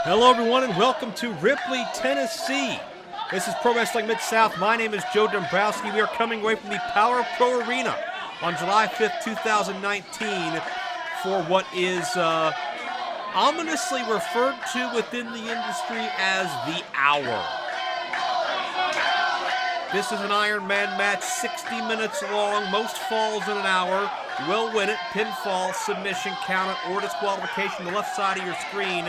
Hello, everyone, and welcome to Ripley, Tennessee. This is Pro Wrestling Mid-South. My name is Joe Dombrowski. We are coming away from the Power Pro Arena on July 5th, 2019 for what is ominously referred to within the industry as the Hour. This is an Ironman match, 60 minutes long, most falls in an hour. Will win it, pinfall, submission, count it, or disqualification. The left side of your screen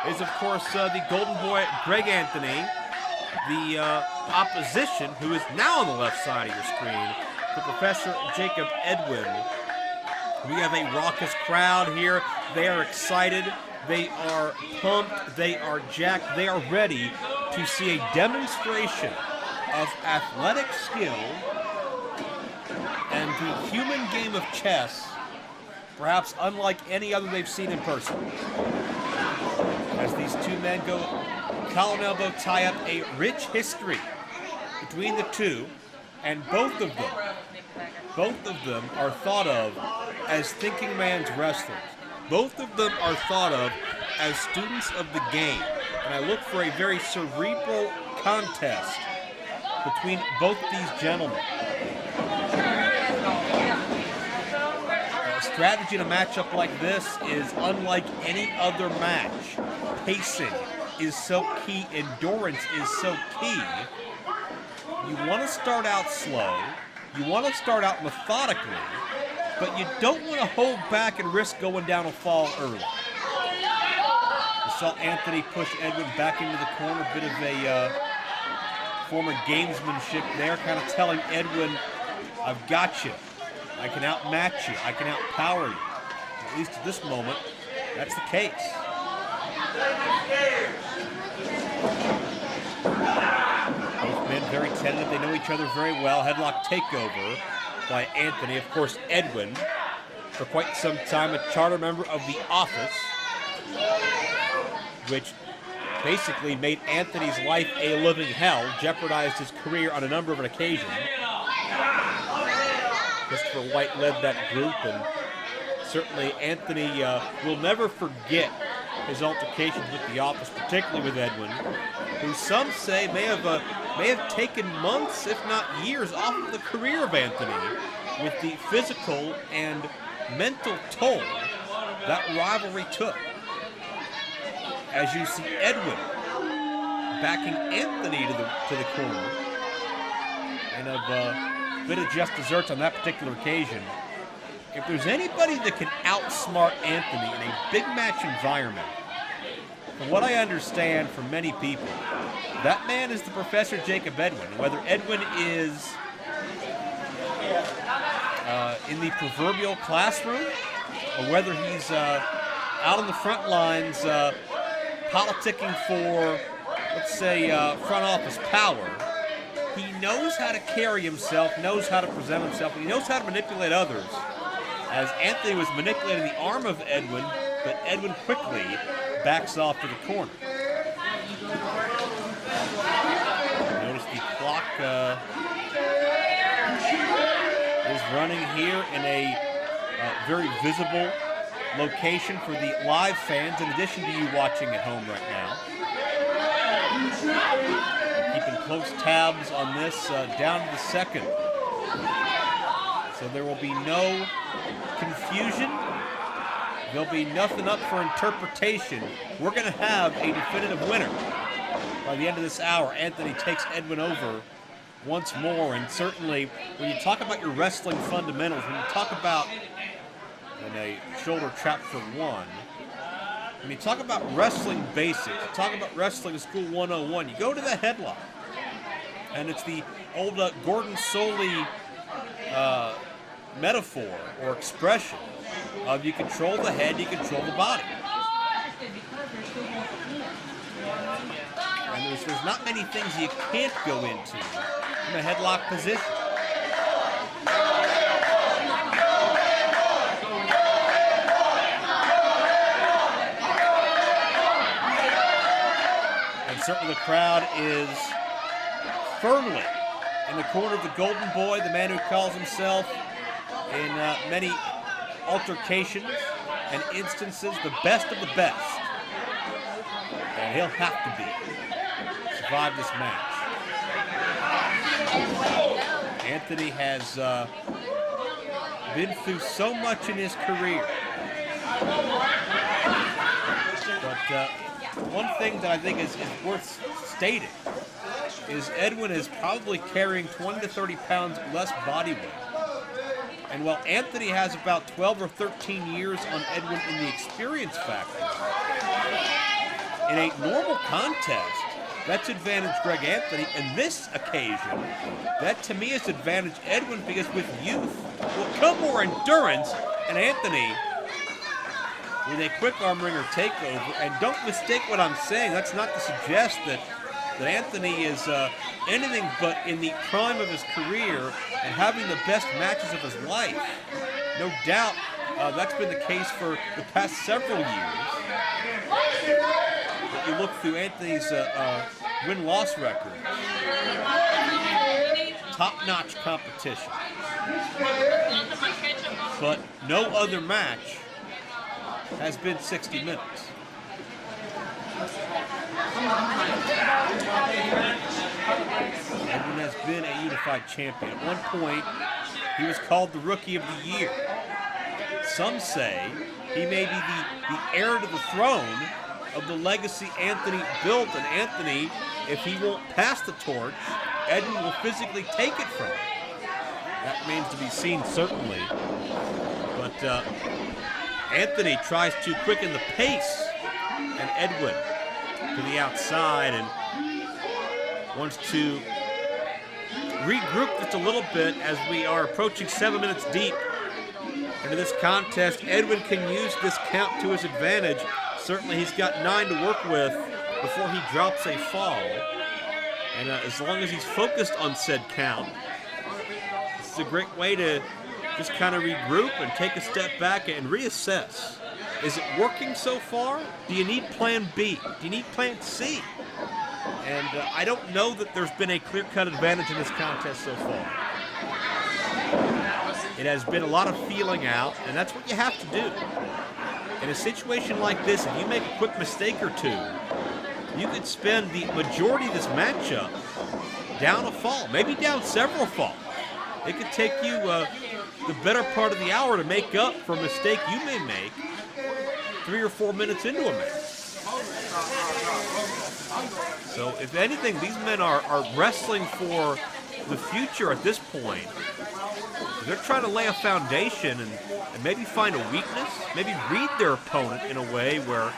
is, of course, the Golden Boy, Greg Anthony. The opposition, who is now on the left side of your screen, the Professor Jakob Edwinn. We have a raucous crowd here. They are excited. They are pumped. They are jacked. They are ready to see a demonstration of athletic skill and the human game of chess, perhaps unlike any other they've seen in person. As these two men go collar and elbow, tie up a rich history between the two, and both of them are thought of as thinking man's wrestlers. Both of them are thought of as students of the game, and I look for a very cerebral contest between both these gentlemen. Strategy in a matchup like this is unlike any other match. Pacing is so key. Endurance is so key. You want to start out slow. You want to start out methodically, but you don't want to hold back and risk going down a fall early. You saw Anthony push Edwinn back into the corner. A bit of a former gamesmanship there, kind of telling Edwinn, I've got you. I can outmatch you. I can outpower you. At least at this moment, that's the case. Both men very tentative. They know each other very well. Headlock takeover by Anthony. Of course, Edwinn, for quite some time, a charter member of The Office, which basically made Anthony's life a living hell, jeopardized his career on a number of occasions. Christopher White led that group, and certainly Anthony will never forget his altercations with The Office, particularly with Edwinn, who some say may have taken months, if not years, off of the career of Anthony with the physical and mental toll that rivalry took. As you see Edwinn backing Anthony to the corner, and of bit of just desserts on that particular occasion. If there's anybody that can outsmart Anthony in a big match environment, from what I understand from many people, that man is the Professor Jakob Edwinn. Whether Edwinn is in the proverbial classroom, or whether he's out on the front lines politicking for, let's say, front office power, he knows how to carry himself, knows how to present himself, and he knows how to manipulate others. As Anthony was manipulating the arm of Edwinn, but Edwinn quickly backs off to the corner. Notice the clock is running here in a very visible location for the live fans, in addition to you watching at home right now. Keeping close tabs on this down to the second. So there will be no confusion. There'll be nothing up for interpretation. We're going to have a definitive winner by the end of this hour. Anthony takes Edwinn over once more, and certainly when you talk about your wrestling fundamentals, when you talk about in a shoulder trap for one, when you talk about wrestling basics, you talk about wrestling school 101, you go to the headlock. And it's the old Gordon Soley metaphor or expression of you control the head, you control the body. And there's not many things you can't go into from a headlock position. Certainly the crowd is firmly in the corner of the Golden Boy, the man who calls himself in many altercations and instances the best of the best. and he'll have to be to survive this match. Anthony has been through so much in his career. But one thing that I think is worth stating is Edwinn is probably carrying 20 to 30 pounds less body weight. And while Anthony has about 12 or 13 years on Edwinn in the experience factor, in a normal contest, that's advantage Greg Anthony. In this occasion, that to me is advantage Edwinn, because with youth will come more endurance, and Anthony with a quick arm wringer takeover. And don't mistake what I'm saying. That's not to suggest that Anthony is anything but in the prime of his career and having the best matches of his life. No doubt that's been the case for the past several years. But you look through Anthony's win-loss record, top-notch competition. But no other match has been 60 minutes. Edwinn has been a unified champion. At one point, he was called the Rookie of the Year. Some say he may be the heir to the throne of the legacy Anthony built. And Anthony, if he won't pass the torch, Edwinn will physically take it from him. That remains to be seen, certainly. But Anthony tries to quicken the pace, and Edwinn to the outside and wants to regroup just a little bit as we are approaching 7 minutes deep into this contest. Edwinn can use this count to his advantage. Certainly he's got 9 to work with before he drops a fall. And as long as he's focused on said count, this is a great way to just kind of regroup and take a step back and reassess. Is it working so far? Do you need plan B? Do you need plan C? And I don't know that there's been a clear-cut advantage in this contest so far. It has been a lot of feeling out, and that's what you have to do. In a situation like this, if you make a quick mistake or two, you could spend the majority of this matchup down a fall, maybe down several falls. It could take you the better part of the hour to make up for a mistake you may make 3 or 4 minutes into a match. So if anything, these men are wrestling for the future at this point. They're trying to lay a foundation and maybe find a weakness, maybe read their opponent in a way where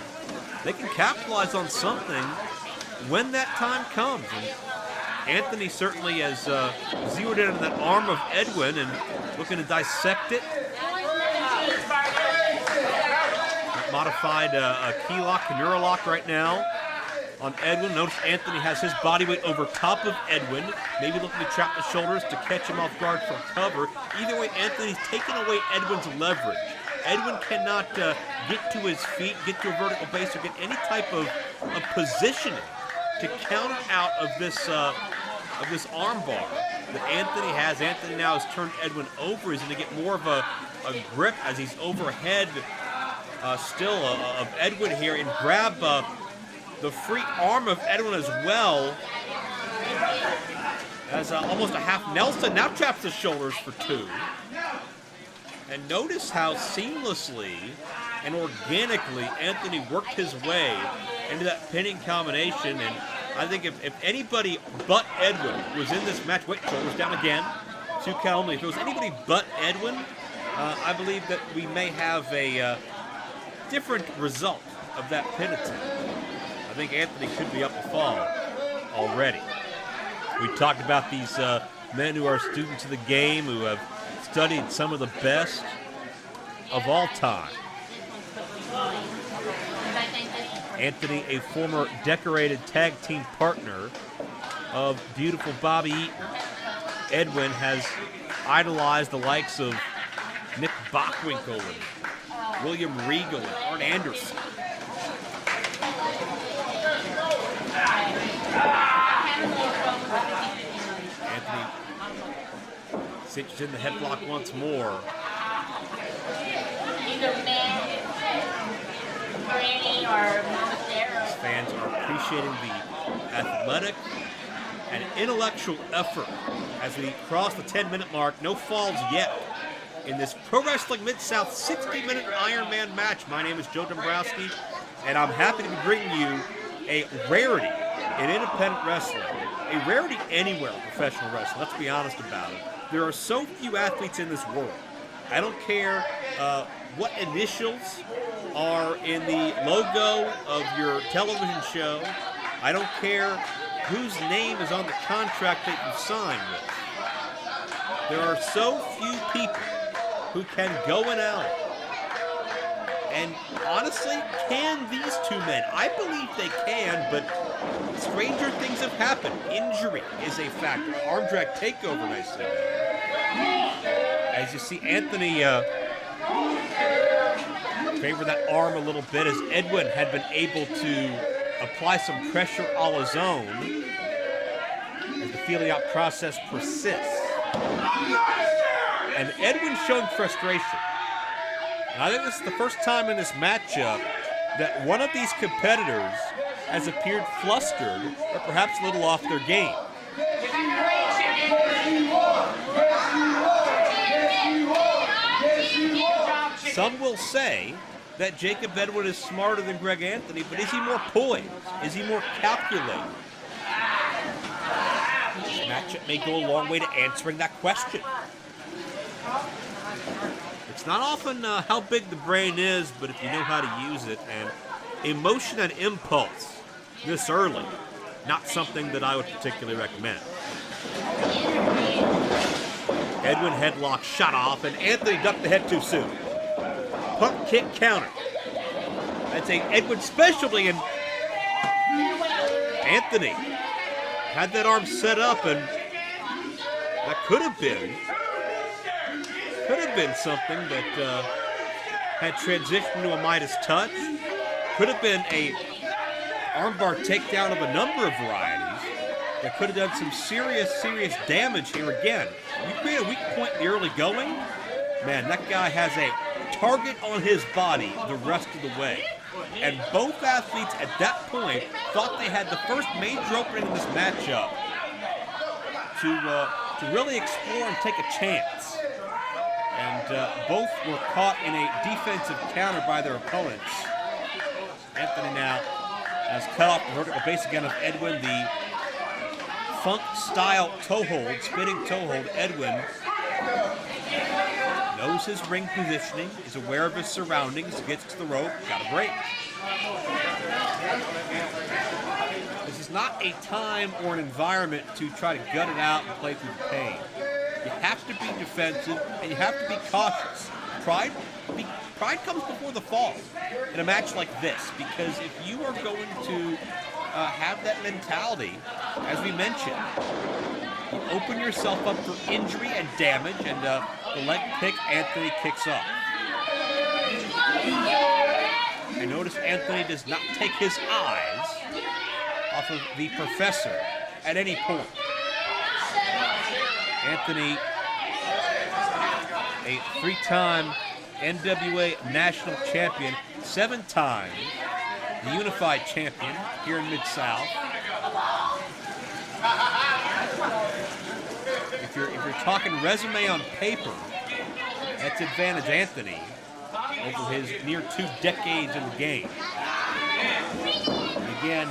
they can capitalize on something when that time comes. And Anthony certainly has zeroed in on that arm of Edwinn and looking to dissect it. Modified key lock, Canura lock right now on Edwinn. Notice Anthony has his body weight over top of Edwinn, maybe looking to trap the shoulders to catch him off guard for cover. Either way, Anthony's taking away Edwinn's leverage. Edwinn cannot get to his feet, get to a vertical base, or get any type of positioning to counter out of this arm bar that Anthony has. Anthony now has turned Edwinn over. He's going to get more of a grip as he's overhead still of Edwinn here, and grab the free arm of Edwinn as well, as almost a half Nelson now traps the shoulders for 2. And notice how seamlessly and organically Anthony worked his way into that pinning combination. And I think if anybody but Edwinn was in this match, wait, shoulders down again, 2 count only. If it was anybody but Edwinn, I believe that we may have a different result of that pin attempt. I think Anthony could be up a fall already. We talked about these men who are students of the game, who have studied some of the best of all time. Anthony, a former decorated tag team partner of beautiful Bobby Eaton. Edwinn has idolized the likes of Nick Bockwinkel and William Regal and Arn Anderson. Anthony cinches in the headlock once more. His fans are appreciating the athletic and intellectual effort as we cross the 10-minute mark. No falls yet in this Pro Wrestling Mid-South 60-minute Ironman match. My name is Joe Dombrowski, and I'm happy to be bringing you a rarity in independent wrestling, a rarity anywhere in professional wrestling. Let's be honest about it. There are so few athletes in this world. I don't care what initials are in the logo of your television show. I don't care whose name is on the contract that you signed with. There are so few people who can go and out. And honestly, can these two men? I believe they can, but stranger things have happened. Injury is a factor. Arm drag takeover, nicely done. As you see, Anthony favor that arm a little bit as Edwinn had been able to apply some pressure all his own as the feeling out process persists. And Edwinn showing frustration. And I think this is the first time in this matchup that one of these competitors has appeared flustered or perhaps a little off their game. Some will say that Jakob Edwinn is smarter than Greg Anthony, but is he more poised? Is he more calculated? This matchup may go a long way to answering that question. It's not often how big the brain is, but if you know how to use it, and emotion and impulse this early, not something that I would particularly recommend. Edwinn headlock shot off, and Anthony ducked the head too soon. Pump kick counter. That's a Edwinn specialty, and Anthony had that arm set up, and that could have been something that had transitioned to a Midas touch. Could have been a armbar takedown of a number of varieties that could have done some serious damage here again. You create a weak point in the early going, man, that guy has a target on his body the rest of the way. And both athletes at that point thought they had the first major opening in this matchup to really explore and take a chance. And both were caught in a defensive counter by their opponents. Anthony now has cut off the vertical base again of Edwinn, the funk-style toe hold, spinning toe hold. Edwinn knows his ring positioning, is aware of his surroundings, gets to the rope, got a break. This is not a time or an environment to try to gut it out and play through the pain. You have to be defensive, and you have to be cautious. Pride comes before the fall in a match like this, because if you are going to have that mentality, as we mentioned, you open yourself up for injury and damage, and the leg pick, Anthony kicks off. And notice Anthony does not take his eyes off of the professor at any point. Anthony, a three-time NWA national champion, 7 times the unified champion here in Mid-South. If you're talking resume on paper, that's advantage Anthony over his near 2 decades in the game. And again,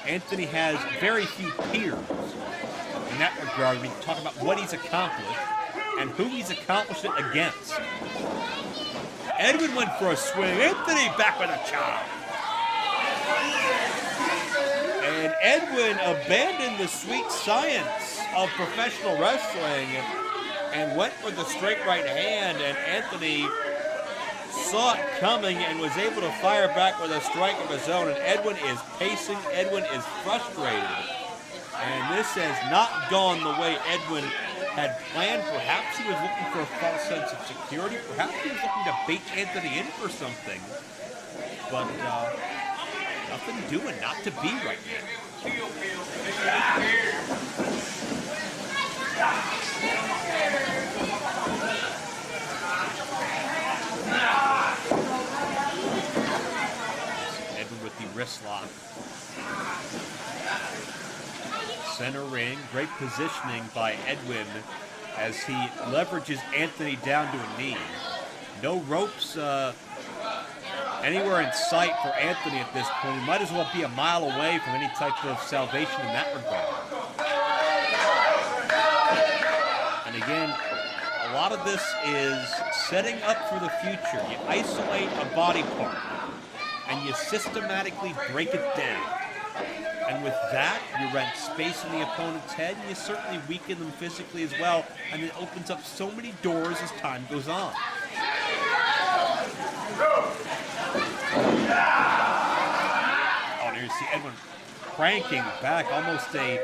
Anthony has very few peers in that regard when you talk about what he's accomplished and who he's accomplished it against. Edwinn went for a swing. Anthony back with a chop. And Edwinn abandoned the sweet science of professional wrestling and went for the straight right hand, and Anthony saw it coming and was able to fire back with a strike of his own, and Edwinn is pacing, Edwinn is frustrated, and this has not gone the way Edwinn had planned. Perhaps he was looking for a false sense of security, perhaps he was looking to bait Anthony in for something, but nothing doing, not to be right now. Edwinn with the wrist lock. Center ring, great positioning by Edwinn as he leverages Anthony down to a knee. No ropes anywhere in sight for Anthony at this point. He might as well be a mile away from any type of salvation in that regard. And again, a lot of this is setting up for the future. You isolate a body part and you systematically break it down. And with that, you rent space in the opponent's head, and you certainly weaken them physically as well, and it opens up so many doors as time goes on. Oh, there you see Edwinn cranking back, almost a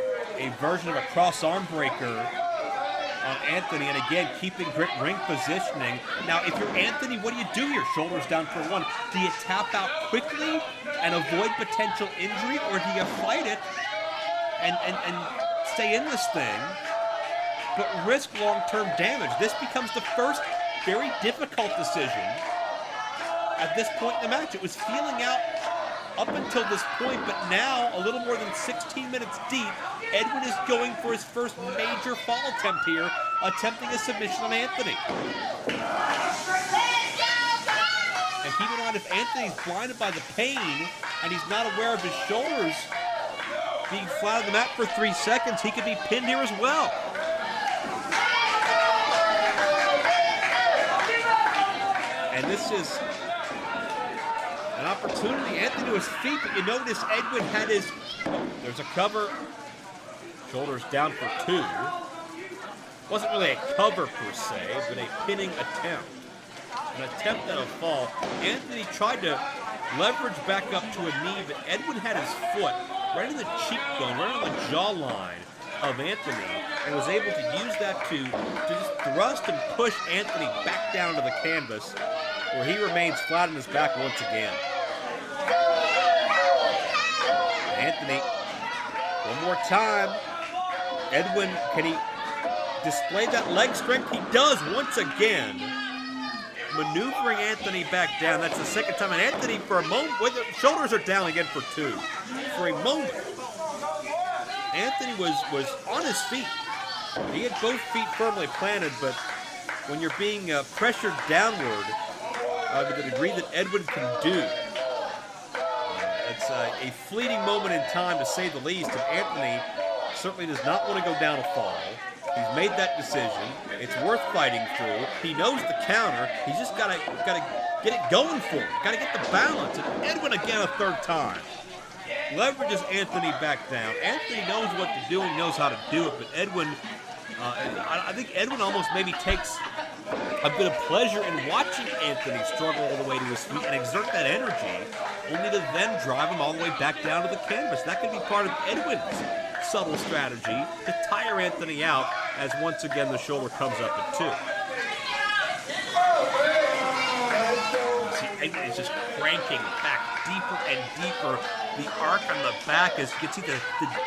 version of a cross arm breaker on Anthony, and again, keeping great ring positioning. Now, if you're Anthony, what do here? Shoulders down for one. Do you tap out quickly and avoid potential injury, or do you fight it and stay in this thing, but risk long-term damage? This becomes the first very difficult decision at this point in the match. It was feeling out up until this point, but now, a little more than 16 minutes deep, Edwinn is going for his first major fall attempt here, attempting a submission on Anthony. And keep in mind, if Anthony's blinded by the pain and he's not aware of his shoulders being flat on the mat for 3 seconds, he could be pinned here as well. And this is an opportunity. Anthony to his feet, but you notice Edwinn had his, there's a cover, shoulders down for two. Wasn't really a cover per se, but a pinning attempt. An attempt at a fall. Anthony tried to leverage back up to a knee, but Edwinn had his foot right in the cheekbone, right on the jawline of Anthony, and was able to use that to just thrust and push Anthony back down to the canvas, where he remains flat on his back once again. Anthony, one more time. Edwinn, can he display that leg strength? He does once again. Maneuvering Anthony back down. That's the second time. And Anthony, for a moment, the shoulders are down again for two. For a moment, Anthony was on his feet. He had both feet firmly planted, but when you're being pressured downward to the degree that Edwinn can do, it's a fleeting moment in time, to say the least. And Anthony certainly does not want to go down a fall. He's made that decision. It's worth fighting through. He knows the counter. He's just got to get it going for him. Got to get the balance. And Edwinn again a third time leverages Anthony back down. Anthony knows what to do. He knows how to do it. But Edwinn, I think Edwinn almost maybe takes a bit of pleasure in watching Anthony struggle all the way to his feet and exert that energy, only to then drive him all the way back down to the canvas. That could be part of Edwinn's subtle strategy to tire Anthony out, as once again the shoulder comes up at two. See, Edwinn is just cranking back deeper and deeper. The arc on the back, as you can see the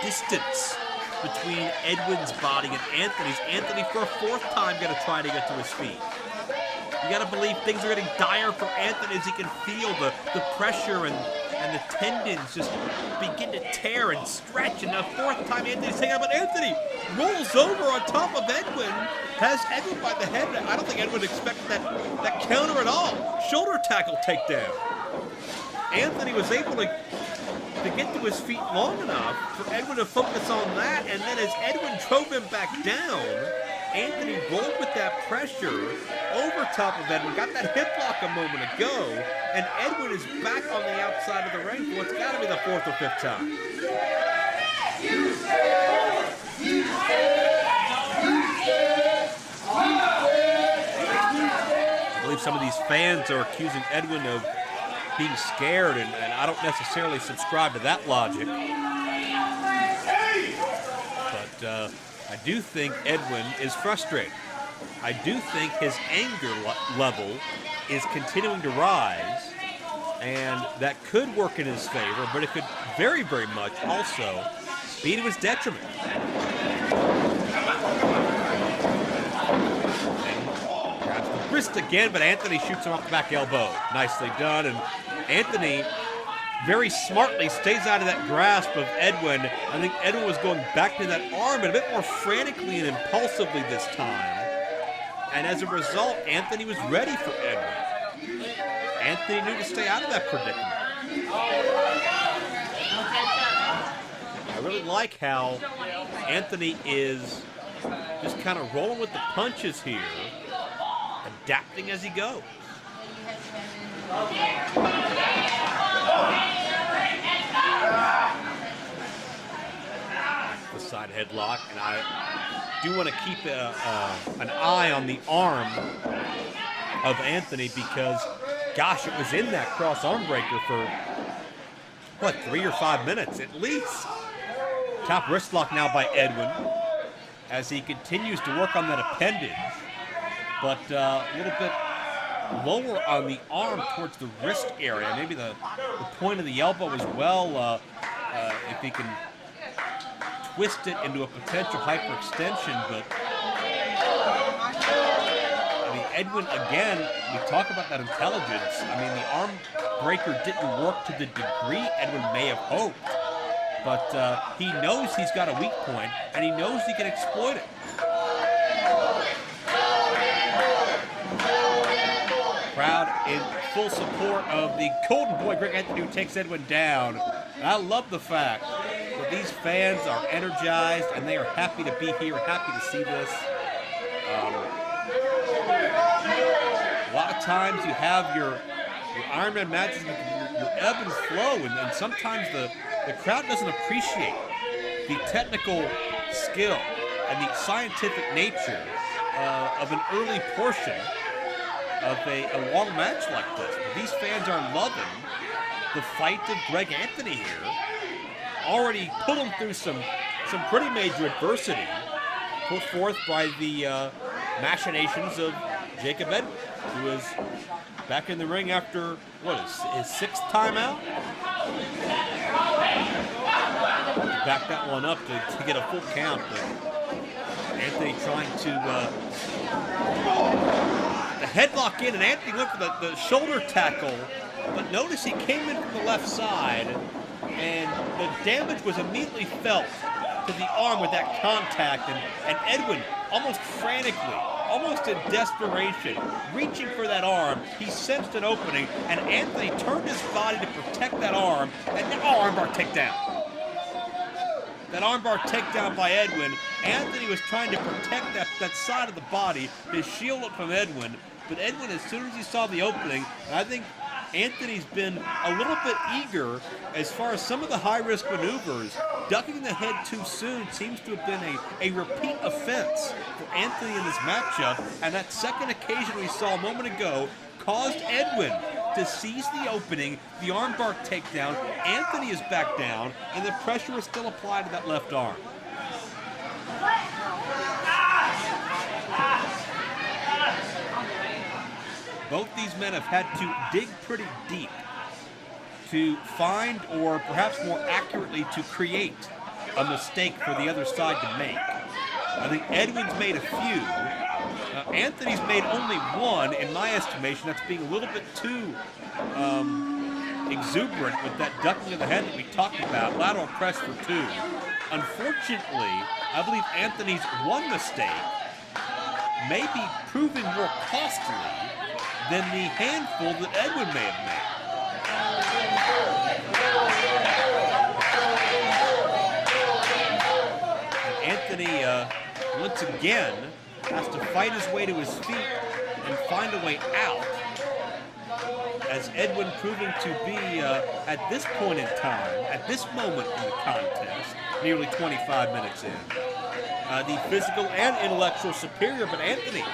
distance between Edwinn's body and Anthony's. Anthony, for a fourth time, going to try to get to his feet. You got to believe things are getting dire for Anthony as he can feel the pressure and the tendons just begin to tear and stretch. And the fourth time Anthony's taking out, but Anthony rolls over on top of Edwinn, has Edwinn by the head. I don't think Edwinn expected that counter at all. Shoulder tackle takedown. Anthony was able to get to his feet long enough for Edwinn to focus on that, and then as Edwinn drove him back down, Anthony rolled with that pressure over top of Edwinn, got that hip lock a moment ago, and Edwinn is back on the outside of the ring for what's got to be the fourth or fifth time. I believe some of these fans are accusing Edwinn of being scared, and I don't necessarily subscribe to that logic. But I do think Edwinn is frustrated. I do think his anger level is continuing to rise, and that could work in his favor, but it could very, very much also be to his detriment. Grabs the wrist again, but Anthony shoots him off the back elbow. Nicely done, and Anthony very smartly stays out of that grasp of Edwin. I think Edwin was going back to that arm, but a bit more frantically and impulsively this time. And as a result, Anthony was ready for Edwin. Anthony knew to stay out of that predicament. I really like how Anthony is just kind of rolling with the punches here, adapting as he goes. The side headlock, and I do want to keep an eye on the arm of Anthony because, gosh, it was in that cross arm breaker for, what, 3 or 5 minutes at least. Top wrist lock now by Edwin as he continues to work on that appendage, but a little bit lower on the arm towards the wrist area. Maybe the point of the elbow as well, if he can twist it into a potential hyperextension. But I mean, Edwin, again, we talk about that intelligence. I mean, the arm breaker didn't work to the degree Edwin may have hoped, but he knows he's got a weak point, and he knows he can exploit it. Crowd in full support of the Golden Boy, Greg Anthony, who takes Edwin down. And I love the fact that these fans are energized and they are happy to be here, happy to see this. A lot of times you have your Ironman matches with your ebb and flow, and sometimes the crowd doesn't appreciate the technical skill and the scientific nature of an early portion of a long match like this. But these fans are loving the fight of Greg Anthony here. Already put him through some pretty major adversity put forth by the machinations of Jakob Edwinn, who is back in the ring after, what is his 6th time out? Back that one up to get a full count, but Anthony trying to the headlock in, and Anthony went for the shoulder tackle, but notice he came in from the left side, and the damage was immediately felt to the arm with that contact, and Edwin almost frantically, almost in desperation, reaching for that arm. He sensed an opening, and Anthony turned his body to protect that arm, and armbar takedown. That armbar takedown by Edwin. Anthony was trying to protect that side of the body to shield it from Edwin, but Edwin, as soon as he saw the opening, and I think Anthony's been a little bit eager as far as some of the high-risk maneuvers. Ducking the head too soon seems to have been a repeat offense for Anthony in this matchup, and that second occasion we saw a moment ago caused Edwin to seize the opening, the armbar takedown. Anthony is back down, and the pressure is still applied to that left arm. Both these men have had to dig pretty deep to find, or perhaps more accurately, to create a mistake for the other side to make. I think Edwin's made a few. Anthony's made only one, in my estimation. That's being a little bit too exuberant with that ducking of the head that we talked about, lateral press for 2. Unfortunately, I believe Anthony's one mistake may be proving more costly than the handful that Edwin may have made. And Anthony, once again, has to fight his way to his feet and find a way out, as Edwin proving to be, at this point in time, at this moment in the contest, nearly 25 minutes in, the physical and intellectual superior, but Anthony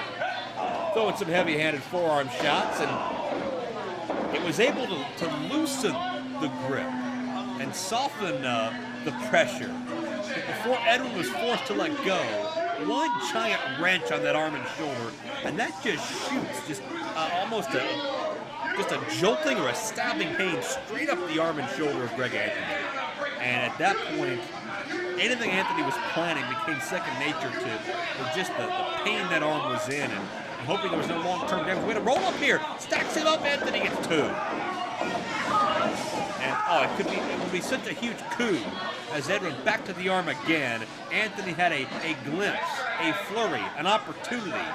throwing some heavy-handed forearm shots, and it was able to loosen the grip and soften the pressure. But before Edwin was forced to let go, one giant wrench on that arm and shoulder, and that just shoots just almost a jolting or a stabbing pain straight up the arm and shoulder of Greg Anthony. And at that point, anything Anthony was planning became second nature to just the pain that arm was in, and hoping there was no long-term damage. Way to roll up here. Stacks it up. Anthony gets 2. And it would be such a huge coup as Edwin back to the arm again. Anthony had a glimpse, a flurry, an opportunity.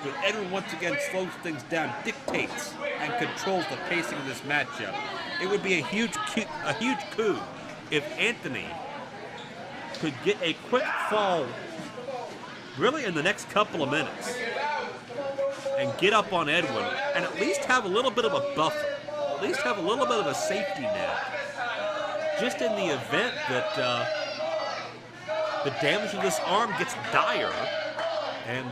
But Edwin once again slows things down, dictates, and controls the pacing of this matchup. It would be a huge coup if Anthony could get a quick fall really in the next couple of minutes and get up on Edwin and at least have a little bit of a buffer, at least have a little bit of a safety net, just in the event that the damage of this arm gets dire and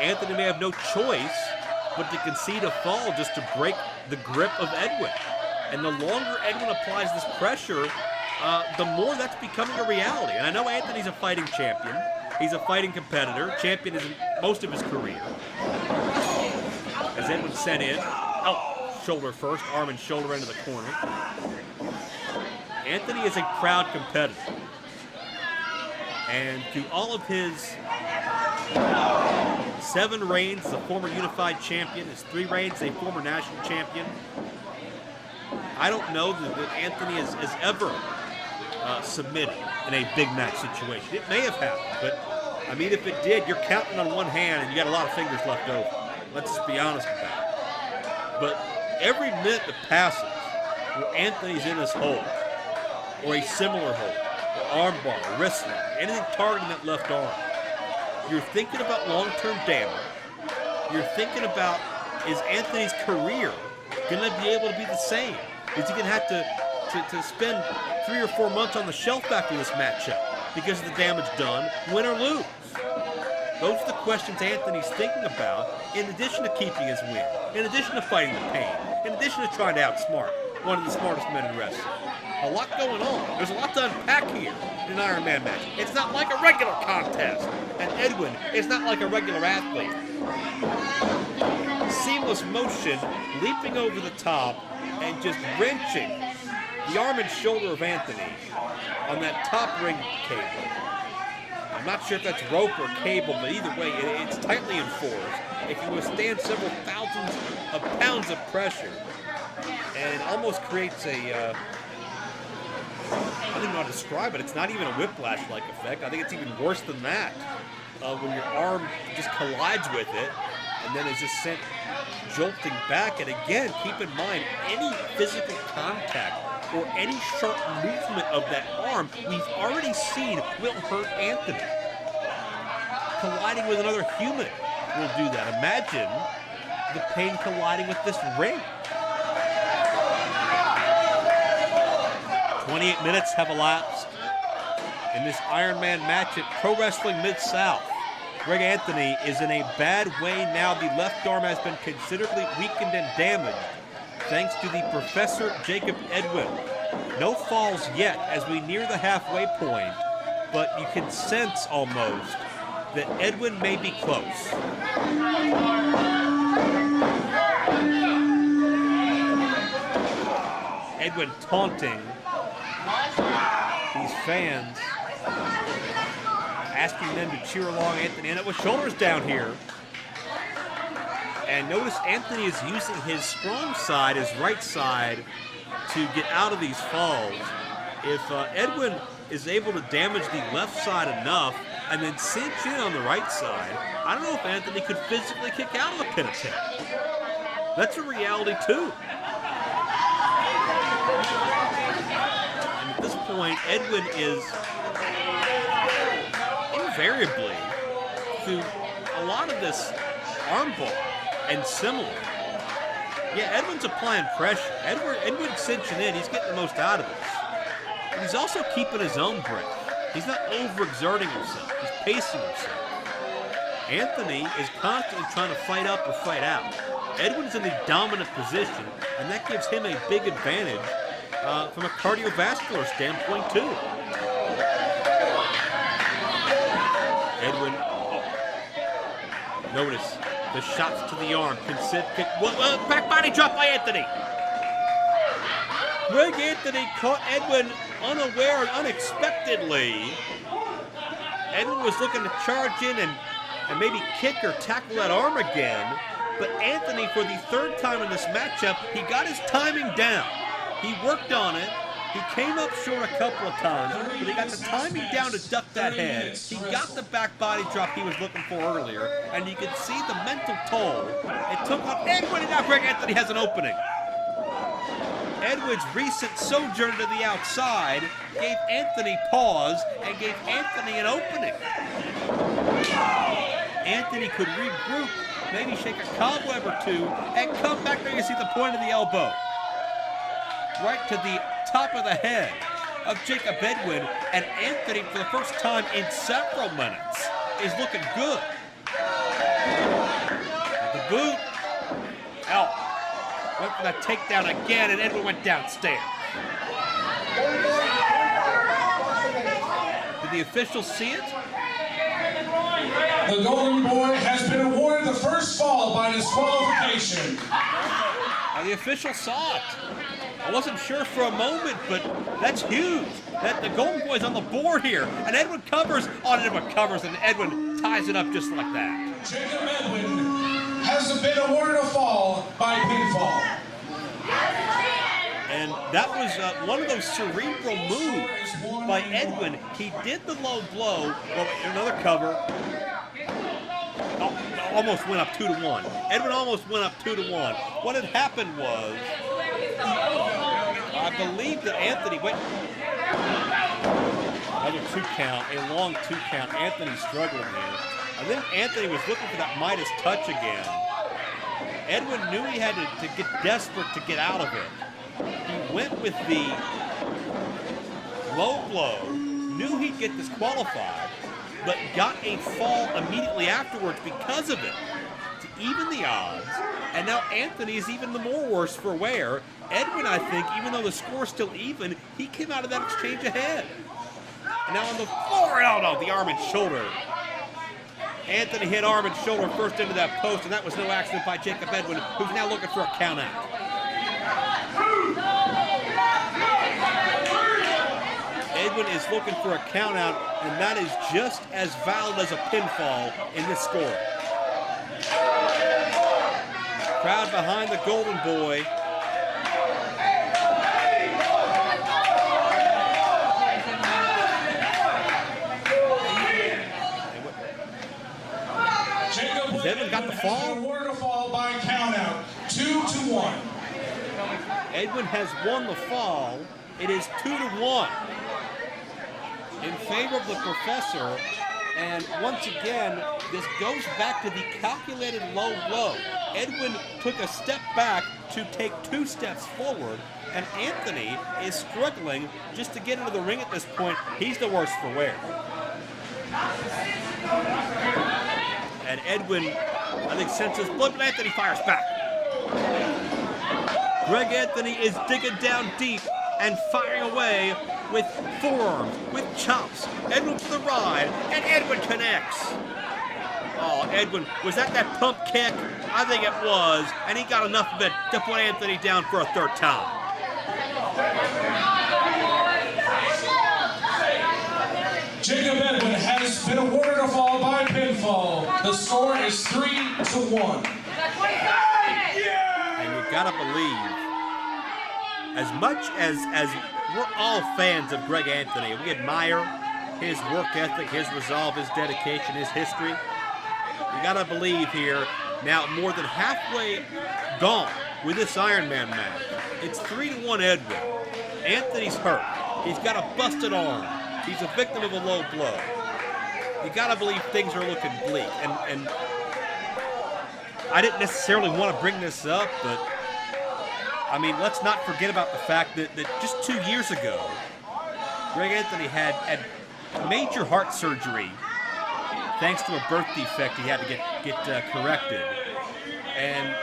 Anthony may have no choice but to concede a fall just to break the grip of Edwin. And the longer Edwin applies this pressure, the more that's becoming a reality. And I know Anthony's a fighting champion. He's a fighting competitor. Champion is most of his career. As Edwin sent in. Oh, shoulder first. Arm and shoulder into the corner. Anthony is a proud competitor. And through all of his 7 reigns, a former unified champion, his 3 reigns, a former national champion. I don't know that Anthony has ever submitted in a big match situation. It may have happened, but I mean, if it did, you're counting on one hand and you got a lot of fingers left over. Let's just be honest about it. But every minute that passes where Anthony's in his hold, or a similar hold, or arm bar, or wrist lock, anything targeting that left arm, you're thinking about long-term damage. You're thinking about, is Anthony's career going to be able to be the same? Is he going to have to spend 3 or 4 months on the shelf after this matchup because of the damage done, win or lose? Those are the questions Anthony's thinking about, in addition to keeping his win, in addition to fighting the pain, in addition to trying to outsmart one of the smartest men in wrestling. A lot going on. There's a lot to unpack here in an Ironman match. It's not like a regular contest. And Edwin is not like a regular athlete. Seamless motion, leaping over the top, and just wrenching the arm and shoulder of Anthony on that top ring cable. I'm not sure if that's rope or cable, but either way, it's tightly enforced. It can withstand several thousands of pounds of pressure, and it almost creates a I don't even know how to describe it. It's not even a whiplash-like effect. I think it's even worse than that. When your arm just collides with it and then is just sent jolting back. And again, keep in mind, any physical contact or any sharp movement of that arm, we've already seen will hurt Anthony. Colliding with another human will do that. Imagine the pain colliding with this ring. 28 minutes have elapsed in this Ironman match at Pro Wrestling Mid-South. Greg Anthony is in a bad way now. The left arm has been considerably weakened and damaged thanks to the Professor Jakob Edwinn. No falls yet as we near the halfway point, but you can sense almost that Edwin may be close. Edwin taunting these fans, asking them to cheer along Anthony, and with shoulders down here. And notice Anthony is using his strong side, his right side, to get out of these falls. If Edwin is able to damage the left side enough and then cinch in on the right side, I don't know if Anthony could physically kick out of the pin attempt. That's a reality too. And at this point, Edwin is invariably, through a lot of this armbar and similar. Yeah, Edwin's applying pressure. Edwin's cinching in. He's getting the most out of this. But he's also keeping his own breath. He's not overexerting himself. He's pacing himself. Anthony is constantly trying to fight up or fight out. Edwin's in the dominant position, and that gives him a big advantage from a cardiovascular standpoint, too. Edwin, notice the shots to the arm. Back body drop by Anthony. Greg Anthony caught Edwin unaware and unexpectedly. Edwin was looking to charge in and maybe kick or tackle that arm again. But Anthony, for the third time in this matchup, he got his timing down. He worked on it. He came up short a couple of times, but he got the timing down to duck that head. He got the back body drop he was looking for earlier, and you could see the mental toll it took on Edwinn, and now Greg Anthony has an opening. Edwinn's recent sojourn to the outside gave Anthony pause and gave Anthony an opening. Anthony could regroup, maybe shake a cobweb or two, and come back. There you see the point of the elbow. Right to the top of the head of Jakob Edwinn, and Anthony, for the first time in several minutes, is looking good. The boot, out. Went for that takedown again, and Edwinn went downstairs. Did the officials see it? The Golden Boy has been awarded the first fall by disqualification. The official saw it. I wasn't sure for a moment, but that's huge. That the Golden Boy's on the board here, and Edwinn covers on Edwinn covers, and Edwinn ties it up just like that. Jakob Edwinn has been awarded a fall by pinfall. And that was one of those cerebral moves by Edwinn. He did the low blow. Well, another cover. Almost went up 2-1. Edwinn almost went up 2-1. What had happened was, I believe that Anthony went another 2 count, a long 2 count. Anthony struggling here. I think Anthony was looking for that Midas touch again. Edwinn knew he had to get desperate to get out of it. He went with the low blow, knew he'd get disqualified, but got a fall immediately afterwards because of it to even the odds. And now Anthony is even the more worse for wear. Edwinn, I think, even though the score's still even, he came out of that exchange ahead. And now on the floor, oh no, the arm and shoulder. Anthony hit arm and shoulder first into that post, and that was no accident by Jakob Edwinn, who's now looking for a count out. Edwinn is looking for a count out, and that is just as valid as a pinfall in this score. Crowd behind the Golden Boy. Has Edwinn got the fall? Awarded a fall by count out, 2-1. Edwinn has won the fall. It is 2-1 in favor of the professor. And once again, this goes back to the calculated low blow. Edwinn took a step back to take 2 steps forward, and Anthony is struggling just to get into the ring at this point. He's the worst for wear. And Edwinn, I think, senses blood, but Anthony fires back. Greg Anthony is digging down deep and firing away with forearms, with chops. Edwinn for the ride, and Edwinn connects. Oh, Edwinn, was that pump kick? I think it was, and he got enough of it to put Anthony down for a 3rd time. Jakob Edwinn has been awarded a fall by pinfall. The score is 3-1. And you gotta believe, as much as we're all fans of Greg Anthony, we admire his work ethic, his resolve, his dedication, his history. You gotta believe here, now more than halfway gone with this Ironman match. It's 3-1 Edwinn. Anthony's hurt. He's got a busted arm. He's a victim of a low blow. You gotta believe things are looking bleak. And I didn't necessarily want to bring this up, but I mean, let's not forget about the fact that just 2 years ago, Greg Anthony had major heart surgery thanks to a birth defect he had to get corrected. And,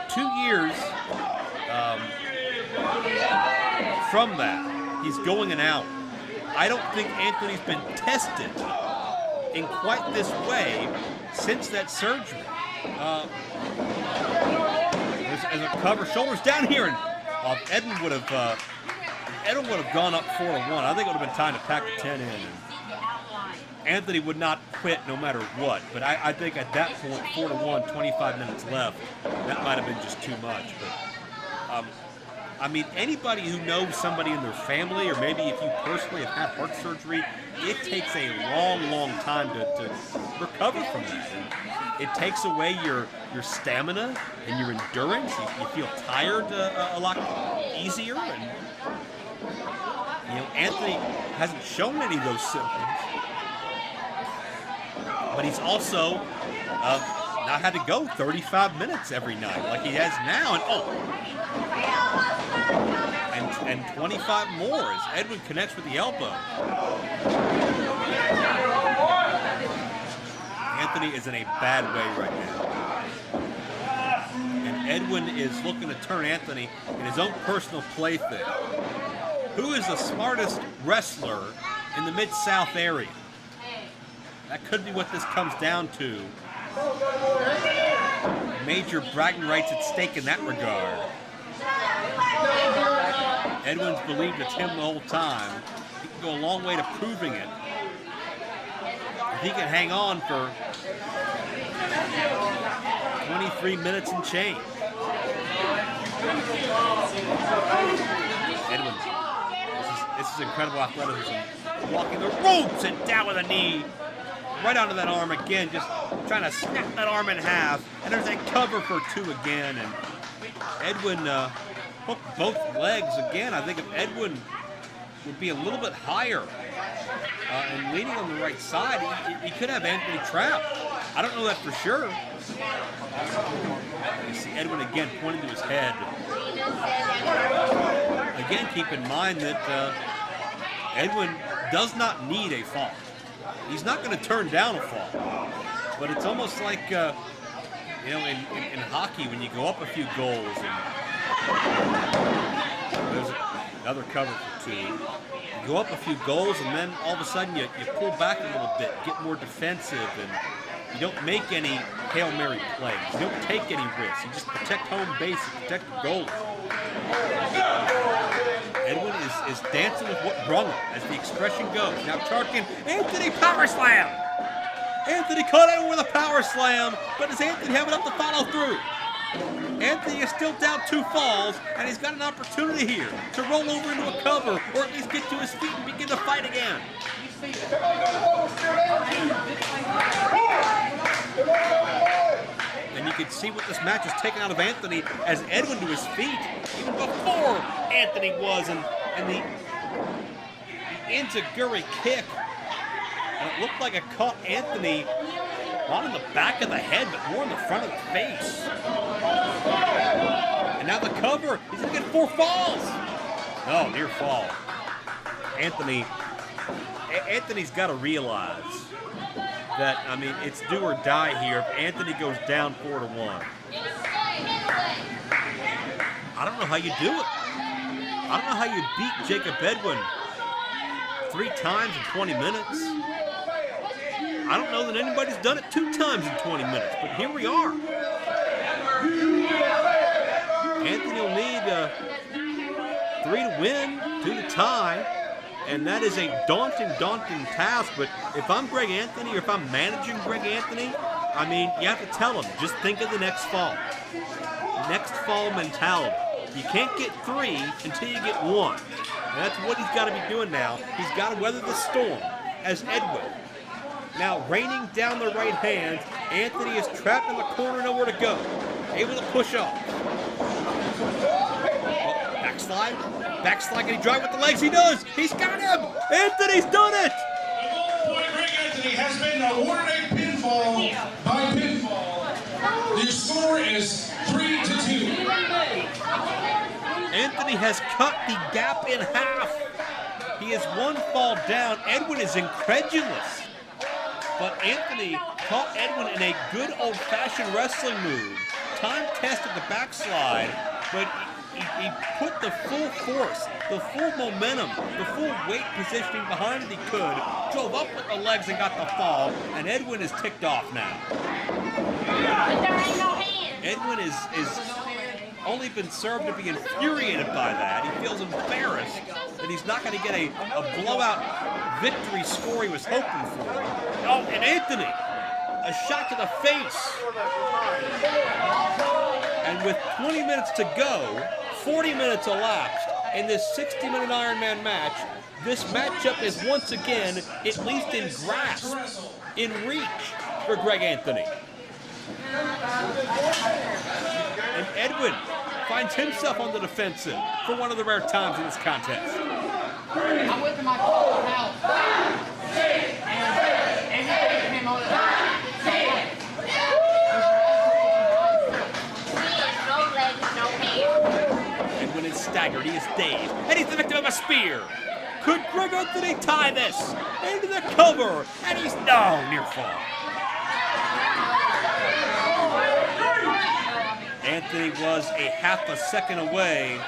2 years from that, he's going and out. I don't think Anthony's been tested in quite this way since that surgery. As a cover, shoulders down here, and Edwinn would have gone up 4-1. I think it would have been time to pack the 10 in. And Anthony would not quit no matter what. But I think at that point, 4-1, 25 minutes left, that might have been just too much. But I mean, anybody who knows somebody in their family, or maybe if you personally have had heart surgery, it takes a long, long time to recover from that. And it takes away your stamina and your endurance. You feel tired a lot easier. And, Anthony hasn't shown any of those symptoms. But he's also not had to go 35 minutes every night like he has now. And 25 more as Edwinn connects with the elbow. Anthony is in a bad way right now. And Edwinn is looking to turn Anthony in his own personal plaything. Who is the smartest wrestler in the Mid-South area? That could be what this comes down to. Major bragging rights at stake in that regard. Edwinn's believed it's him the whole time. He can go a long way to proving it. If he can hang on for 23 minutes and change. Edwinn, this is incredible athleticism. Walking the ropes and down with a knee. Right onto that arm again, just trying to snap that arm in half. And there's a cover for 2 again. And Edwinn hooked both legs again. I think if Edwinn would be a little bit higher and leaning on the right side, he could have Anthony trapped. I don't know that for sure. You see Edwinn again pointing to his head. Again, keep in mind that Edwinn does not need a fall. He's not going to turn down a fall. But it's almost like, in hockey when you go up a few goals and there's another cover for 2. You go up a few goals and then all of a sudden you pull back a little bit, get more defensive, and you don't make any Hail Mary plays. You don't take any risks. You just protect home base and protect the goalie. Edwinn is dancing with what brung him, as the expression goes. Now Tarkin, Anthony power slam! Anthony caught Edwinn with a power slam, but does Anthony have enough to follow through? Anthony is still down 2 falls, and he's got an opportunity here to roll over into a cover, or at least get to his feet and begin to fight again. And you can see what this match has taken out of Anthony as Edwinn to his feet, even before Anthony was, and the enziguri kick. And it looked like it caught Anthony not in the back of the head, but more in the front of the face. And now the cover. He's going to get 4 falls. Oh, near fall. Anthony's got to realize that, it's do or die here if Anthony goes down 4-1. I don't know how you do it. I don't know how you beat Jakob Edwinn 3 times in 20 minutes. I don't know that anybody's done it 2 times in 20 minutes, but here we are. Anthony will need 3 to win, 2 to tie, and that is a daunting task. But if I'm Greg Anthony, or if I'm managing Greg Anthony, you have to tell him, just think of the next fall. Next fall mentality. You can't get 3 until you get 1. And that's what he's got to be doing now. He's got to weather the storm as Edwinn. Now, raining down the right hand, Anthony is trapped in the corner, nowhere to go. Able to push off. Backslide, can he drive with the legs? He does! He's got him! Anthony's done it! The goal point, Greg Anthony, has been awarded a pinfall by pinfall. The score is 3-2. Anthony has cut the gap in half. He is 1 fall down. Edwinn is incredulous. But Anthony caught Edwinn in a good old-fashioned wrestling move. Time-tested the backslide, but he put the full force, the full momentum, the full weight positioning behind it he could, drove up with the legs and got the fall, and Edwinn is ticked off now. Edwinn is only been served to be infuriated by that. He feels embarrassed that he's not going to get a blowout victory score he was hoping for. Oh, and Anthony, a shot to the face. And with 20 minutes to go, 40 minutes elapsed in this 60-minute Ironman match. This matchup is once again, at least in grasp, in reach for Greg Anthony. And Edwinn finds himself on the defensive for one of the rare times in this contest. I'm with my coach now. And he came on the Edwinn is staggered, he is dazed, and he's the victim of a spear. Could Greg Anthony tie this into the cover? And he's near fall. Anthony was a half a second away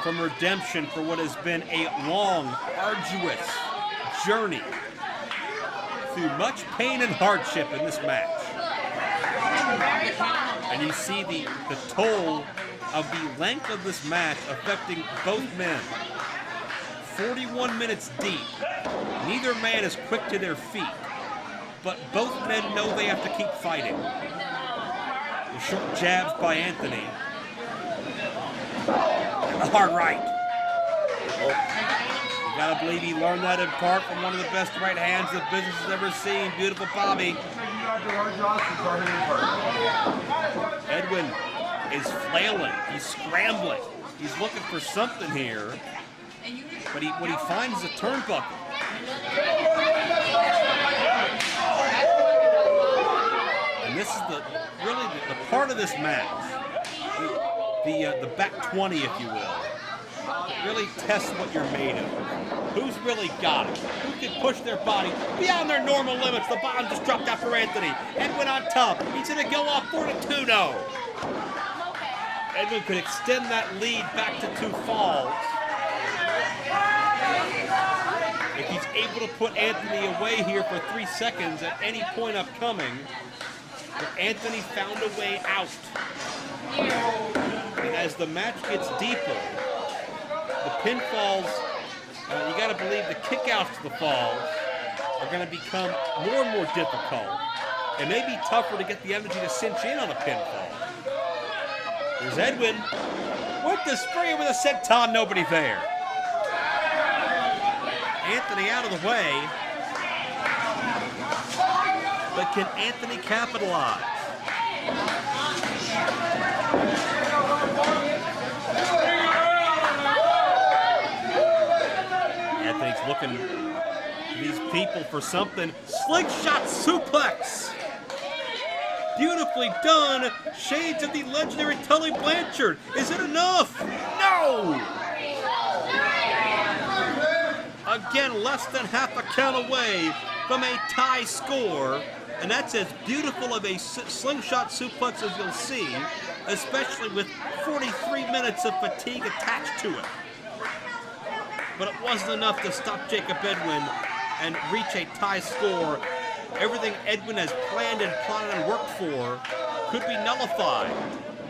from redemption for what has been a long, arduous journey through much pain and hardship in this match. And you see the toll of the length of this match affecting both men. 41 minutes deep. Neither man is quick to their feet, but both men know they have to keep fighting. The short jabs by Anthony. And the hard right. You gotta believe he learned that in part from one of the best right hands the business has ever seen. Beautiful Bobby. Edwinn is flailing. He's scrambling. He's looking for something here. But what he finds is a turnbuckle. And this is the part of this match, the back 20, if you will, really tests what you're made of. Who's really got it? Who can push their body beyond their normal limits? The bottom just dropped out for Anthony. Edwinn on top. He's going to go off 4-2 now. Edwinn could extend that lead back to 2 falls. If he's able to put Anthony away here for 3 seconds at any point upcoming, but Anthony found a way out. And as the match gets deeper, the pinfalls, you got to believe the kickouts to the falls are going to become more and more difficult. It may be tougher to get the energy to cinch in on a pinfall. There's Edwinn with the spray with a senton, nobody there. Anthony out of the way, but can Anthony capitalize? Anthony's looking to these people for something. Slingshot suplex. Beautifully done. Shades of the legendary Tully Blanchard. Is it enough? No! Again, less than half a count away from a tie score, and that's as beautiful of a slingshot suplex as you'll see, especially with 43 minutes of fatigue attached to it. But it wasn't enough to stop Jakob Edwinn and reach a tie score. Everything Edwinn has planned and plotted and worked for could be nullified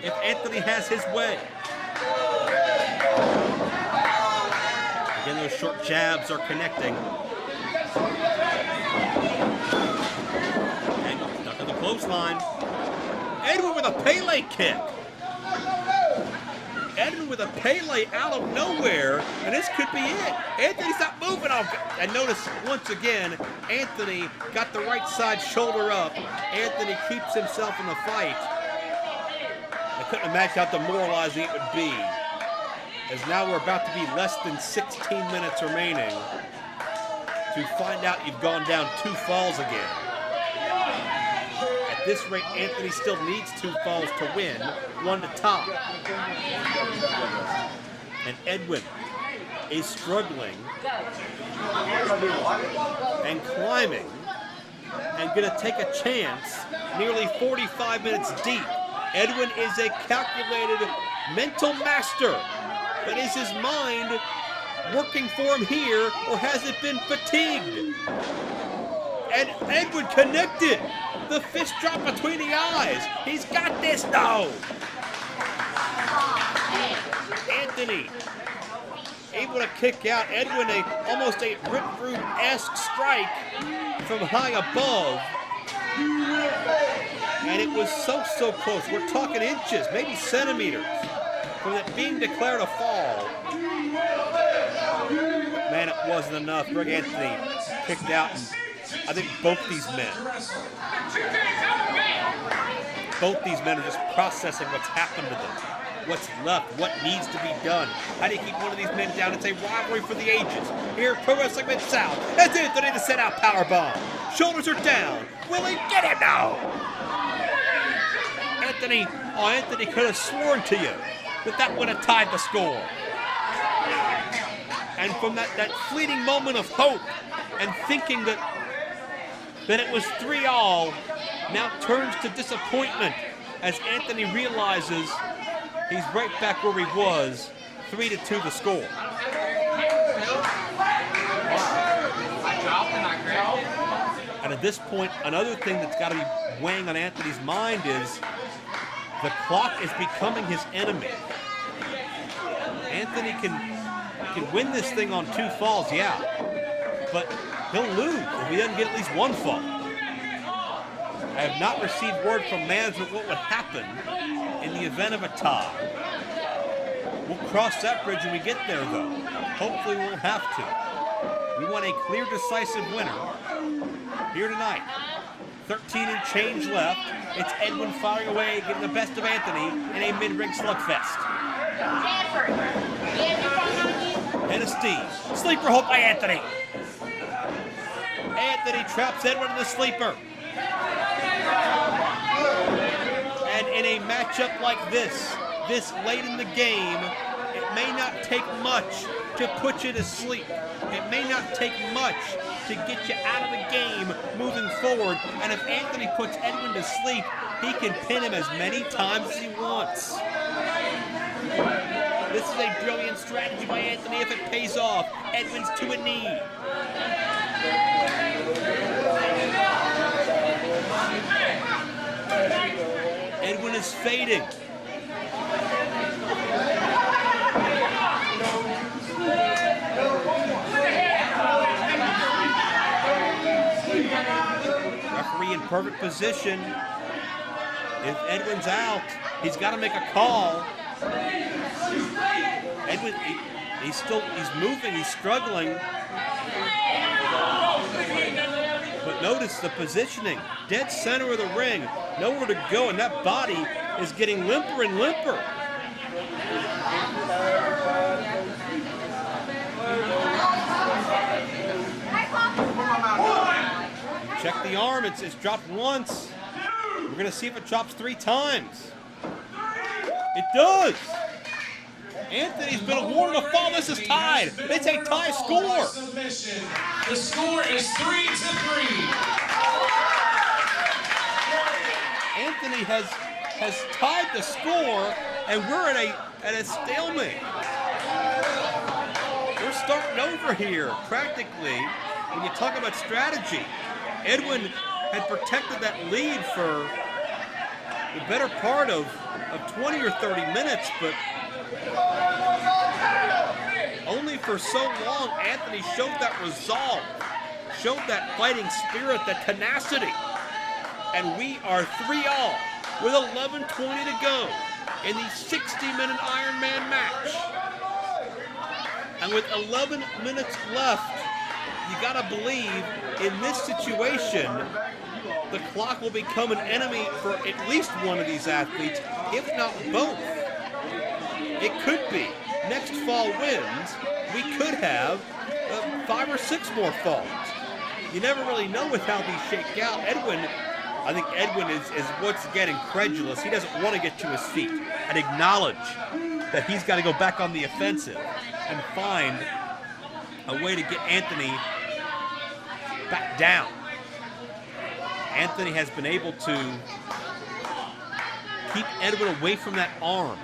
if Anthony has his way. Again, those short jabs are connecting. And stuck to the clothesline. Edwinn with a Pele kick. Edwinn with a Pele out of nowhere, and this could be it. Anthony's not moving off. And notice, once again, Anthony got the right side shoulder up. Anthony keeps himself in the fight. I couldn't imagine how demoralizing it would be, as now we're about to be less than 16 minutes remaining to find out you've gone down 2 falls again. At this rate, Anthony still needs 2 falls to win, 1 to top. And Edwinn is struggling and climbing and going to take a chance nearly 45 minutes deep. Edwinn is a calculated mental master. But is his mind working for him here, or has it been fatigued? And Edwinn connected. The fist drop between the eyes. He's got this now. Anthony able to kick out. Edwinn almost a Rick Rude-esque strike from high above. And it was so close. We're talking inches, maybe centimeters. from it being declared a fall, man, it wasn't enough. Greg Anthony kicked out, and I think both these men are just processing what's happened to them, what's left, what needs to be done. How do you keep one of these men down? It's a rivalry for the ages. Here, Pro Wrestling Mid-South, as Anthony to set out powerbomb. Shoulders are down. Will he get him now? Anthony could have sworn to you that would have tied the score. And from that fleeting moment of hope and thinking that it was 3-all, now turns to disappointment as Anthony realizes he's right back where he was, 3-2 the score. And at this point, another thing that's got to be weighing on Anthony's mind is the clock is becoming his enemy. Anthony can win this thing on 2 falls, yeah, but he'll lose if he doesn't get at least 1 fall. I have not received word from management what would happen in the event of a tie. We'll cross that bridge when we get there, though. Hopefully we won't have to. We want a clear, decisive winner here tonight. 13 and change left. It's Edwinn firing away, getting the best of Anthony in a mid-ring slugfest. And a Steve. Sleeper hold by Anthony. Anthony traps Edwinn in the sleeper. And in a matchup like this late in the game, it may not take much to put you to sleep. It may not take much to get you out of the game moving forward. And if Anthony puts Edwinn to sleep, he can pin him as many times as he wants. This is a brilliant strategy by Anthony if it pays off. Edwinn's to a knee. Edwinn is fading. Referee in perfect position. If Edwinn's out, he's got to make a call. Edwinn, he's moving, he's struggling. But notice the positioning, dead center of the ring, nowhere to go, and that body is getting limper and limper. Check the arm, it's dropped once. We're gonna see if it drops 3 times. It does. Anthony's been awarded a fall. This is tied. It's a tie score. Submission. The score is 3-3. Anthony has tied the score, and we're at a stalemate. We're starting over here, practically, when you talk about strategy. Edwinn had protected that lead for the better part of 20 or 30 minutes, but only for so long Anthony showed that resolve, showed that fighting spirit, that tenacity. And we are 3-all with 11:20 to go in the 60-minute Ironman match. And with 11 minutes left, you gotta believe in this situation, the clock will become an enemy for at least one of these athletes, if not both. It could be. Next fall wins, we could have 5 or 6 more falls. You never really know with how these shake out. I think Edwinn is once again incredulous. He doesn't want to get to his feet and acknowledge that he's got to go back on the offensive and find a way to get Anthony back down. Anthony has been able to keep Edwinn away from that arm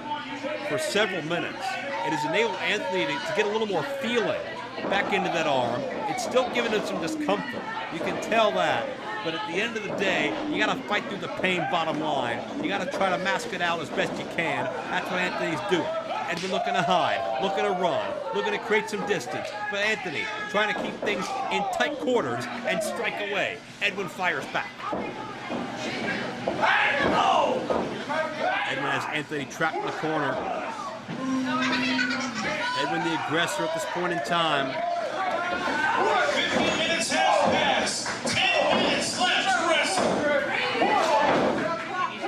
for several minutes. It has enabled Anthony to get a little more feeling back into that arm. It's still giving him some discomfort. You can tell that. But at the end of the day, you got to fight through the pain, bottom line. You got to try to mask it out as best you can. That's what Anthony's doing. Edwinn looking to hide, looking to run, looking to create some distance. But Anthony trying to keep things in tight quarters and strike away. Edwinn fires back. Edwinn has Anthony trapped in the corner. Edwinn the aggressor at this point in time. 15 minutes have passed. 10 minutes left to wrestle.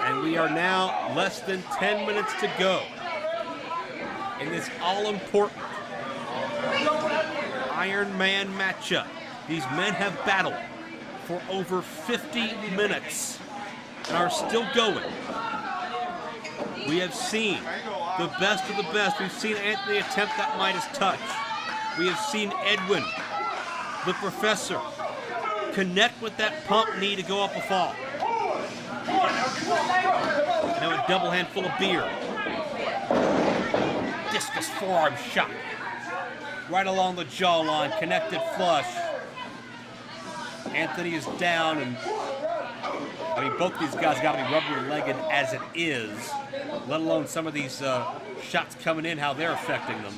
And we are now less than 10 minutes to go in this all-important Ironman matchup. These men have battled for over 50 minutes and are still going. We have seen the best of the best. We've seen Anthony attempt that Midas touch. We have seen Edwinn, the professor, connect with that pump knee to go up a fall. Now a double handful of beer. Discus forearm shot. Right along the jawline, connected flush. Anthony is down, and I mean, both these guys got to be rubber-legged as it is, let alone some of these shots coming in, how they're affecting them.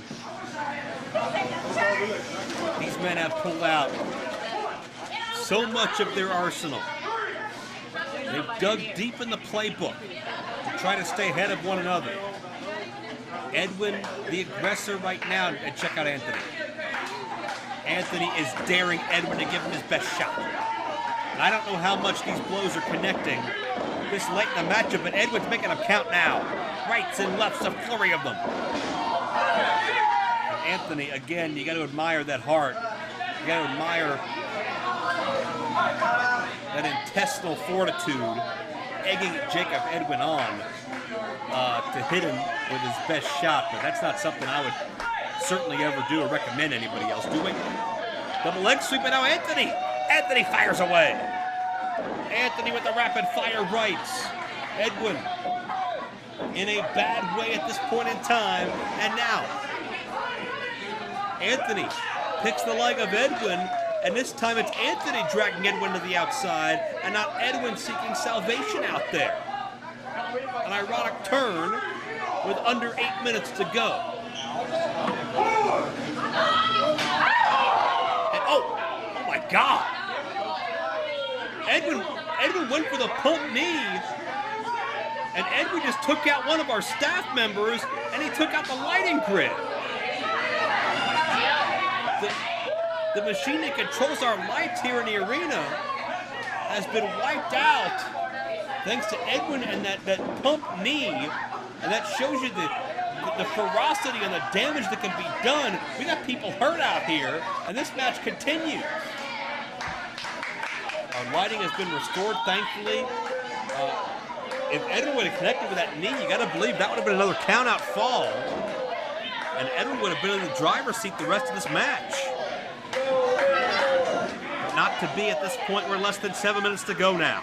These men have pulled out so much of their arsenal. They've dug deep in the playbook to try to stay ahead of one another. Edwinn, the aggressor right now, and check out Anthony. Anthony is daring Edwinn to give him his best shot. And I don't know how much these blows are connecting this late in the matchup, but Edwinn's making them count now. Rights and lefts, a flurry of them. And Anthony, again, you got to admire that heart. You got to admire that intestinal fortitude, egging Jakob Edwinn on to hit him with his best shot, but that's not something I would certainly ever do or recommend anybody else doing. Double leg sweep, and now Anthony. Anthony fires away. Anthony with the rapid fire rights. Edwinn in a bad way at this point in time, and now Anthony picks the leg of Edwinn, and this time it's Anthony dragging Edwinn to the outside, and not Edwinn seeking salvation out there. An ironic turn with under 8 minutes to go. And oh my God! Edwinn went for the pump knee, and Edwinn just took out one of our staff members, and he took out the lighting grid. The machine that controls our lights here in the arena has been wiped out thanks to Edwinn and that pump knee, and that shows you the ferocity and the damage that can be done. We got people hurt out here, and this match continues. Our lighting has been restored, thankfully. If Edwinn would have connected with that knee, you got to believe that would have been another count-out fall, and Edwinn would have been in the driver's seat the rest of this match. But not to be at this point. We're less than 7 minutes to go now.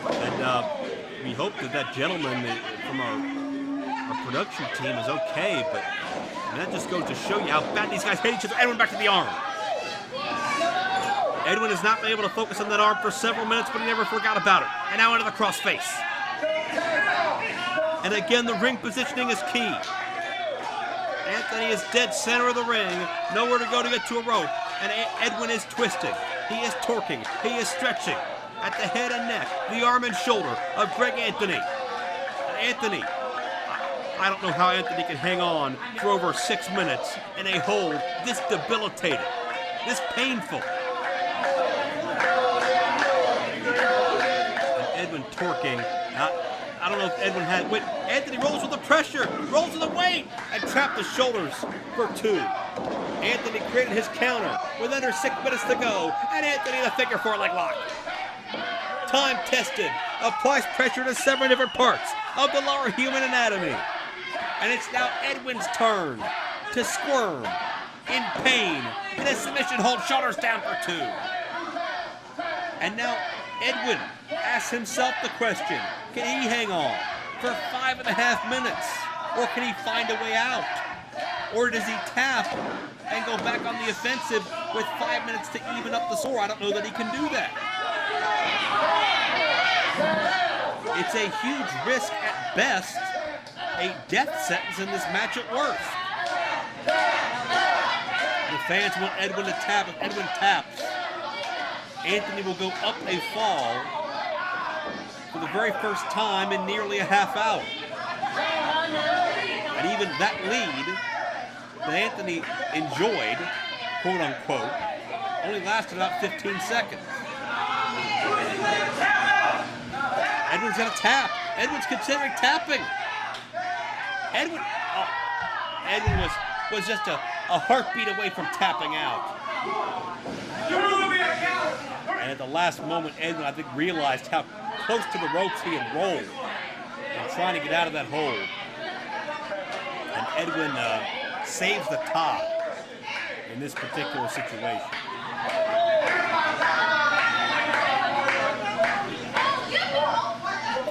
And we hope that gentleman from our production team is okay, but that just goes to show you how bad these guys hate each other. Edwinn back to the arm. Edwinn has not been able to focus on that arm for several minutes, but he never forgot about it. And now into the crossface. And again, the ring positioning is key. Anthony is dead center of the ring, nowhere to go to get to a rope. And Edwinn is twisting. He is torquing. He is stretching at the head and neck, the arm and shoulder of Greg Anthony. And Anthony, I don't know how Anthony can hang on for over 6 minutes in a hold this debilitating, this painful. And Edwinn torquing. I don't know if Edwinn had. Wait, Anthony rolls with the pressure, rolls with the weight, and trapped the shoulders for 2. Anthony created his counter with under 6 minutes to go, and Anthony the figure 4 leg lock. Time tested, applies pressure to several different parts of the lower human anatomy. And it's now Edwinn's turn to squirm in pain in a submission hold, shoulders down for 2. And now Edwinn asks himself the question, can he hang on for 5.5 minutes? Or can he find a way out? Or does he tap and go back on the offensive with 5 minutes to even up the score? I don't know that he can do that. It's a huge risk at best, a death sentence in this match at worst. The fans want Edwinn to tap. If Edwinn taps, Anthony will go up a fall for the very first time in nearly a half hour. even that lead that Anthony enjoyed, quote unquote, only lasted about 15 seconds. Edwinn's got a tap. Edwinn's considering tapping. Edwinn was just a heartbeat away from tapping out. And at the last moment, Edwinn, I think, realized how close to the ropes he had rolled and trying to get out of that hold. And Edwinn saves the tie in this particular situation.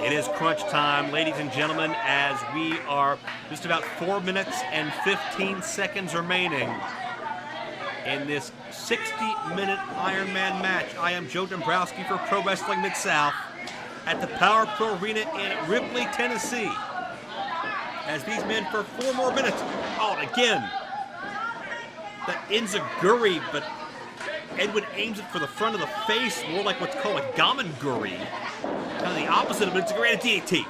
It is crunch time, ladies and gentlemen, as we are just about 4 minutes and 15 seconds remaining in this 60-minute Ironman match. I am Joe Dombrowski for Pro Wrestling Mid-South at the Power Pro Arena in Ripley, Tennessee. As these men for 4 more minutes. Oh, and again, that enziguri, but Edwinn aims it for the front of the face, more like what's called a gamenguri. Kind of the opposite of enziguri and a DDT.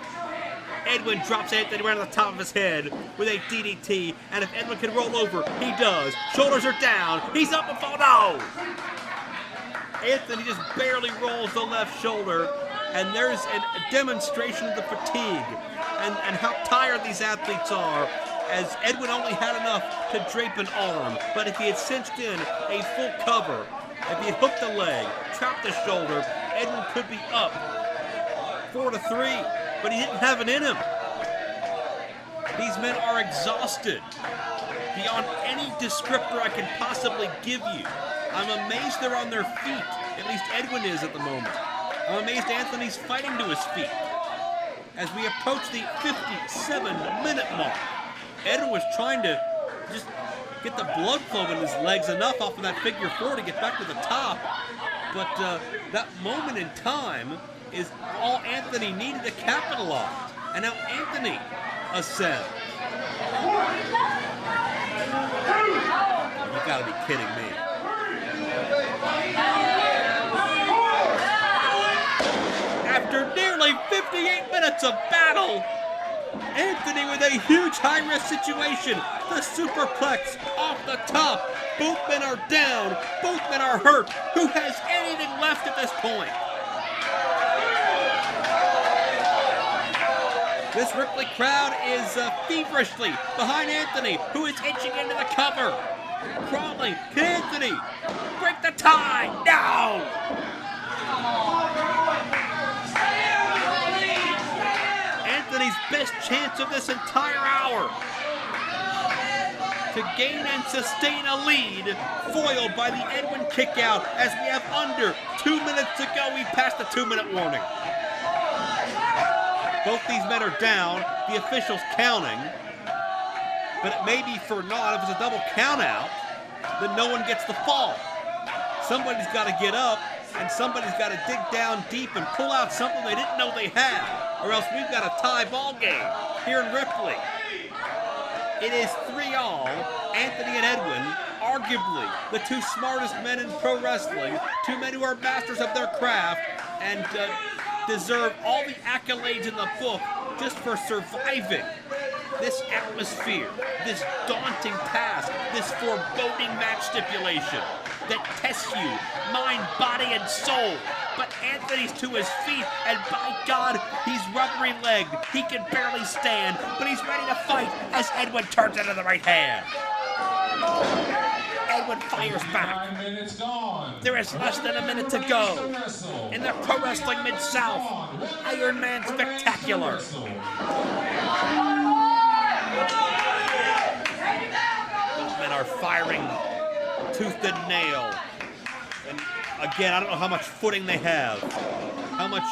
Edwinn drops Anthony right on the top of his head with a DDT, and if Edwinn can roll over, he does. Shoulders are down. He's up and fall. No! Anthony just barely rolls the left shoulder, and there's a demonstration of the fatigue and how tired these athletes are, as Edwinn only had enough to drape an arm, but if he had cinched in a full cover, if he had hooked the leg, trapped the shoulder, Edwinn could be up 4-3, but he didn't have it in him. These men are exhausted beyond any descriptor I can possibly give you. I'm amazed they're on their feet, at least Edwinn is at the moment. I'm amazed Anthony's fighting to his feet. As we approach the 57-minute mark, Edwinn was trying to just get the blood flow in his legs enough off of that figure 4 to get back to the top. But that moment in time is all Anthony needed to capitalize. And now Anthony ascends. You gotta be kidding me. After nearly 58 minutes of battle, Anthony with a huge high-risk situation. The superplex off the top. Both men are down. Both men are hurt. Who has anything left at this point? This Ripley crowd is feverishly behind Anthony, who is inching into the cover. Crawling. Can Anthony break the tie? No! Anthony's best chance of this entire hour to gain and sustain a lead, foiled by the Edwinn kickout as we have under 2 minutes to go. We passed the 2-minute warning. Both these men are down, the official's counting, but it may be for naught. If it's a double count out, then no one gets the fall. Somebody's got to get up, and somebody's got to dig down deep and pull out something they didn't know they had, or else we've got a tie ball game here in Ripley. It is 3-all, Anthony and Edwinn, arguably the two smartest men in pro wrestling, two men who are masters of their craft, and deserve all the accolades in the book just for surviving this atmosphere, this daunting task, this foreboding match stipulation that tests you, mind, body, and soul. But Anthony's to his feet, and by God, he's rubbery-legged. He can barely stand, but he's ready to fight as Edwinn turns into the right hand. Edwinn fires back. There is less than a minute to go in the Pro Wrestling Mid-South Ironman Spectacular. Both men are firing tooth and nail. And again, I don't know how much footing they have, how much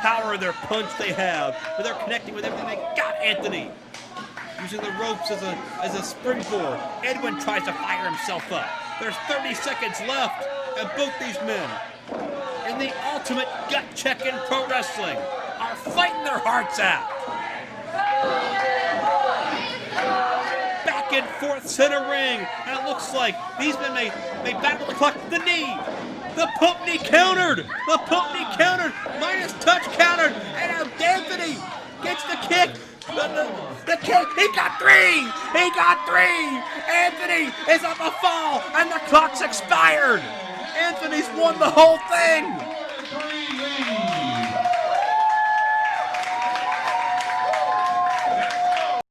power of their punch they have, but they're connecting with everything they got. Anthony using the ropes as a springboard. Edwinn tries to fire himself up. There's 30 seconds left, and both these men, in the ultimate gut check in pro wrestling, are fighting their hearts out. Back and forth center ring, and it looks like these men may battle the clock. The knee, the pump knee countered, minus touch countered, and now Anthony gets the kick. The kid, he got 3! He got 3! Anthony is on the fall, and the clock's expired! Anthony's won the whole thing!